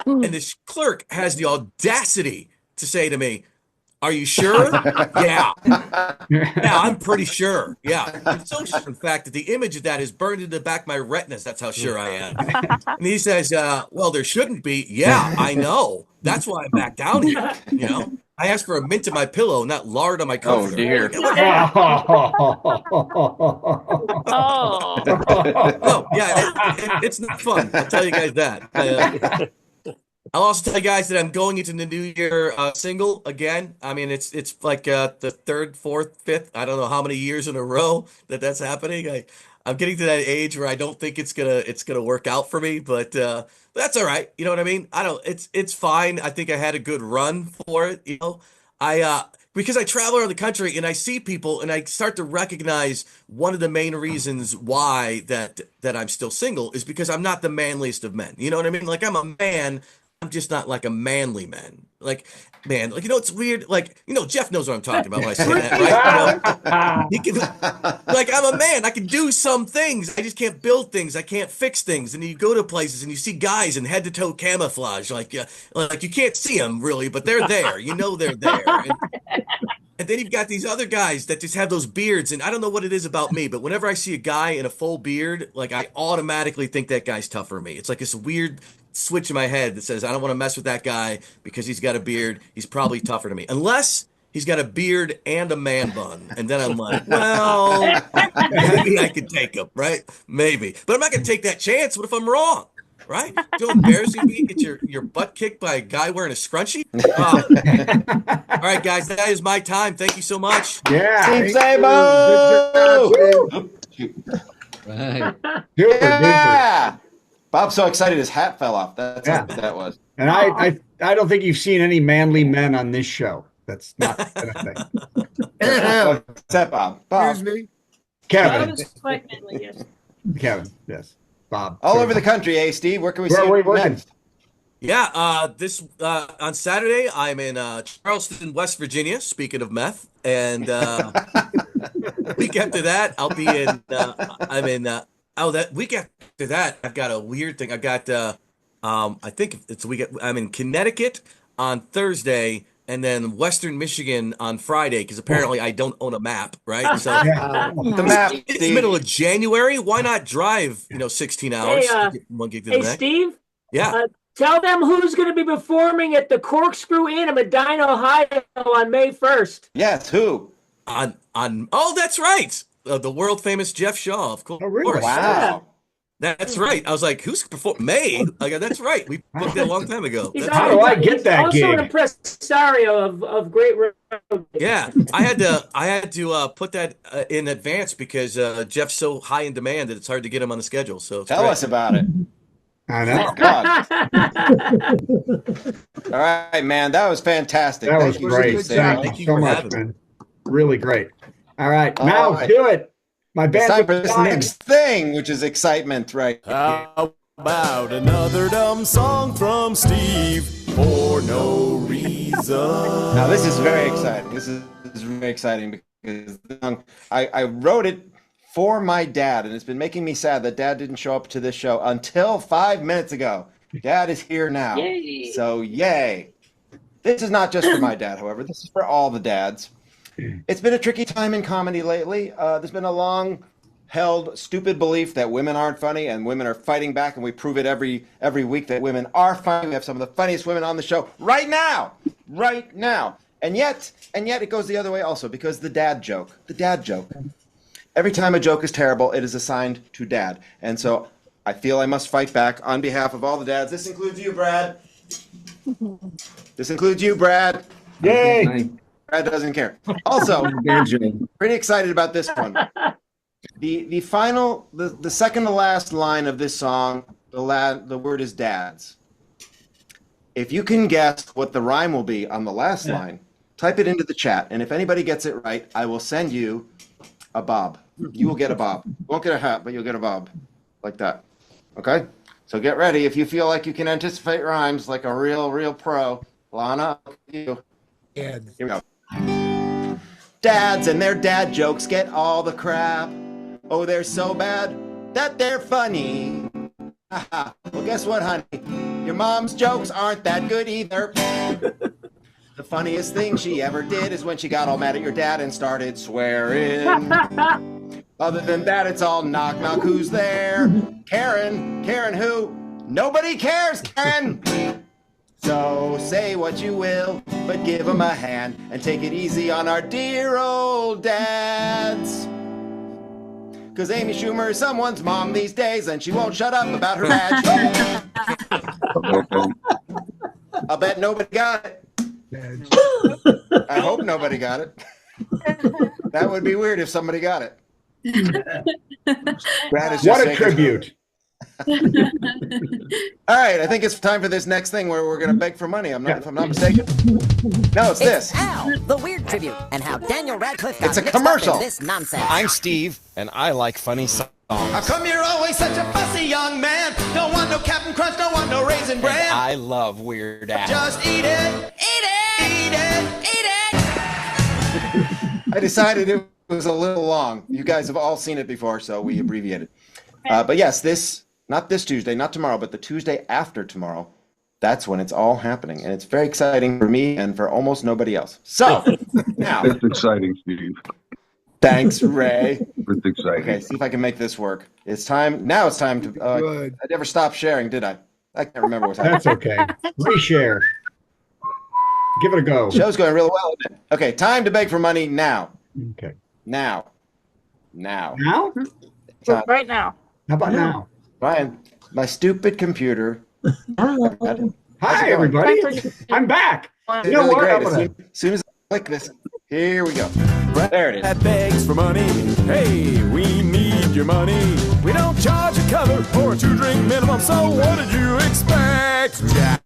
S11: And this clerk has the audacity to say to me, "Are you sure?" Yeah. Yeah, I'm pretty sure. Yeah. I'm so sure, in fact, that the image of that is burned into the back of my retinas. That's how sure I am. And he says, well, there shouldn't be. Yeah, I know. That's why I'm back down here. You know, I asked for a mint in my pillow, not lard on my comforter.
S1: Oh, dear.
S11: No, yeah, it's not fun. I'll tell you guys that. I'll also tell you guys that I'm going into the new year single again. I mean, it's like the 3rd, 4th, 5th. I don't know how many years in a row that's happening. I'm getting to that age where I don't think it's gonna work out for me, but that's all right. You know what I mean? It's fine. I think I had a good run for it. You know, because I travel around the country and I see people and I start to recognize one of the main reasons why that I'm still single is because I'm not the manliest of men. You know what I mean? Like I'm a man. I'm just not like a manly man. Like, man, like, you know, it's weird. Like, you know, Jeff knows what I'm talking about when I say that, right? You know, like, I'm a man. I can do some things. I just can't build things. I can't fix things. And you go to places and you see guys in head to toe camouflage. Like you can't see them really, but they're there. You know, they're there. And then you've got these other guys that just have those beards. And I don't know what it is about me, but whenever I see a guy in a full beard, like I automatically think that guy's tougher than me. It's like this weird switch in my head that says, I don't want to mess with that guy because he's got a beard. He's probably tougher than me. Unless he's got a beard and a man bun. And then I'm like, well, maybe I could take him, right? Maybe. But I'm not going to take that chance. What if I'm wrong? Right? Feel embarrassing me get your butt kicked by a guy wearing a scrunchie? All right, guys, that is my time. Thank you so much.
S2: Yeah.
S1: Team Sabo!
S6: Right.
S1: Yeah! Bob's so excited his hat fell off. That's how that was.
S2: And I don't think you've seen any manly men on this show. That's not a thing.
S1: What's that, Bob?
S6: Excuse me.
S2: Kevin.
S7: That is quite manly, yes.
S2: Kevin, yes. Bob?
S1: All over the country, eh, Steve? Where can we
S2: Where
S1: see
S2: are we
S1: you
S2: working?
S1: next?
S11: Yeah, this on Saturday I'm in Charleston, West Virginia. Speaking of meth, and week after that I'll be in. I'm in. That week after that I've got a weird thing. I got. I think it's a week. I'm in Connecticut on Thursday, and then Western Michigan on Friday because apparently I don't own a map, right? So
S1: The map,
S11: it's the
S1: Steve.
S11: middle of January. Why not drive? 16 hours to get from one gig to the
S7: Hey,
S11: next.
S7: Steve.
S11: Yeah.
S7: Tell them who's going to be performing at the Corkscrew Inn in Medina, Ohio on May 1st.
S1: Yes, who?
S11: On oh, that's right. The world famous Jeff Shaw, of course.
S2: Oh, really?
S1: Wow.
S11: That's right. I was like, who's performing? May? I go, that's right. We booked that a long time ago.
S2: How do I get that
S7: also
S2: gig?
S7: an impresario of great road.
S11: Yeah, I had to put that in advance because Jeff's so high in demand that it's hard to get him on the schedule. So it's
S1: Tell
S11: great.
S1: us about it.
S2: I know.
S1: God. All right, man. That was fantastic.
S2: That was
S1: Thank you,
S2: great.
S1: Steve.
S2: Thank you so
S11: for
S2: much,
S11: having me.
S2: man. Really great. All right,
S1: All
S2: now
S1: right.
S2: do it. My
S1: It's
S2: band
S1: time for
S2: was
S1: this
S2: dying.
S1: next thing, which is excitement, right?
S3: How about another dumb song from Steve for no reason?
S1: Now, this is very exciting. This is very exciting because I wrote it for my dad, and it's been making me sad that Dad didn't show up to this show until 5 minutes ago. Dad is here now.
S7: Yay.
S1: So, yay. This is not just for my dad, however. This is for all the dads. It's been a tricky time in comedy lately. There's been a long-held stupid belief that women aren't funny and women are fighting back, and we prove it every week that women are funny. We have some of the funniest women on the show right now. And yet it goes the other way also because the dad joke. Every time a joke is terrible, it is assigned to Dad. And so I feel I must fight back on behalf of all the dads. This includes you, Brad.
S2: Yay!
S1: Brad doesn't care. Also, pretty excited about this one. The final, the second to last line of this song, the word is dads. If you can guess what the rhyme will be on the last line, type it into the chat. And if anybody gets it right, I will send you a bob. You will get a bob. You won't get a hat, but you'll get a bob. Like that. Okay? So get ready. If you feel like you can anticipate rhymes like a real pro, Lana, you. Here we go. Dads and their dad jokes get all the crap. Oh, they're so bad that they're funny. Well, guess what, honey? Your mom's jokes aren't that good either. The funniest thing she ever did is when she got all mad at your dad and started swearing. Other than that, it's all knock, knock, who's there? Karen who? Nobody cares, Karen! So say what you will, but give them a hand and take it easy on our dear old dads. Cause Amy Schumer is someone's mom these days and she won't shut up about her badge. I'll bet nobody got it. I hope nobody got it. That would be weird if somebody got it. Brad is just
S2: What a
S1: shaking.
S2: tribute.
S1: All right, I think it's time for this next thing where we're going to beg for money. If I'm not mistaken. No, it's this.
S4: Al, the weird tribute, and how Daniel Radcliffe got
S1: It's a
S4: mixed up
S1: commercial.
S4: in this nonsense.
S3: I'm Steve, and I like funny songs.
S12: How come you're always such a fussy young man? Don't want no Captain Crunch, don't want no Raisin Bran.
S3: I love Weird Al.
S12: Just eat it, eat it, eat it, eat it.
S1: I decided it was a little long. You guys have all seen it before, so we abbreviated. But yes, not this Tuesday, not tomorrow, but the Tuesday after tomorrow, that's when it's all happening. And it's very exciting for me and for almost nobody else. So, now.
S6: It's exciting, Steve.
S1: Thanks, Ray.
S6: It's exciting.
S1: Okay, see if I can make this work. Now it's time to. I never stopped sharing, did I? I can't remember what's happening.
S2: That's okay. Reshare. Give it a go.
S1: Show's going real well, isn't it? Okay, time to beg for money now.
S2: Okay.
S1: Now.
S2: Now?
S7: Right now.
S2: How about now?
S1: Ryan, my stupid computer.
S2: Hi, everybody. I'm back. You know what? I'm gonna-
S1: As soon as I click this, here we go. There it is.
S3: That begs for money. Hey, we need your money. We don't charge a cover or a 2-drink minimum, so what did you expect, Jack?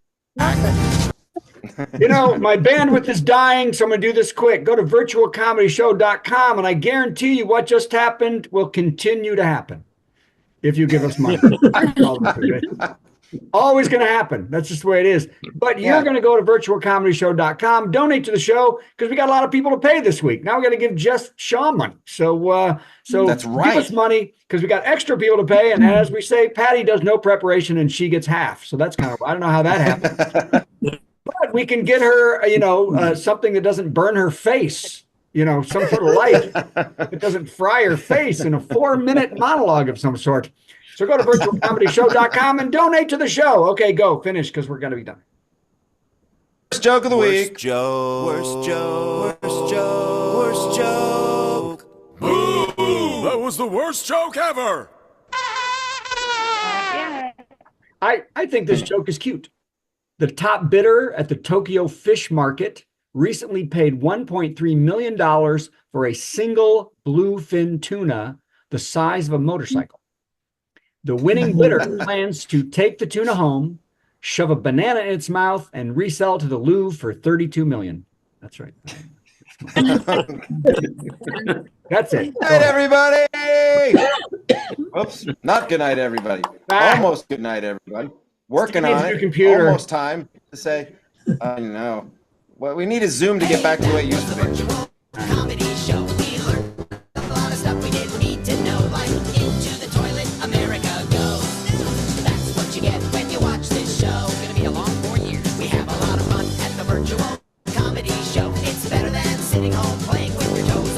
S2: You know, my bandwidth is dying, so I'm going to do this quick. Go to virtualcomedyshow.com, and I guarantee you what just happened will continue to happen. if you give us money. Always going to happen. That's just the way it is. But you're going to go to virtualcomedyshow.com, donate to the show, because we got a lot of people to pay this week. Now we got to give just Sean money. So
S1: that's right.
S2: Give us money because we got extra people to pay. And as we say, Patty does no preparation and she gets half. So that's kind of, I don't know how that happens. But we can get her, something that doesn't burn her face. Some sort of light that doesn't fry her face in a 4-minute monologue of some sort. So go to virtualcomedyshow.com and donate to the show. Okay, go. Finish because we're going to be done.
S1: Worst joke of the week.
S3: Worst joke. Boo! That was the worst joke ever.
S2: I think this joke is cute. The top bidder at the Tokyo Fish Market recently paid $1.3 million for a single bluefin tuna the size of a motorcycle. The winning bidder plans to take the tuna home, shove a banana in its mouth, and resell to the Louvre for $32 million. That's right. That's it.
S1: Good night, everybody. Oops, not good night, everybody. Almost good night, everybody. Working on it.
S2: Computer.
S1: Almost time to say. I know. What we need is Zoom to get back to the way it used to be.
S4: Comedy show. We learned a lot of stuff we didn't need to know, like into the toilet America goes. That's what you get when you watch this show. Gonna be a long 4 years. We have a lot of fun at the virtual comedy show. It's better than sitting home playing with your toes.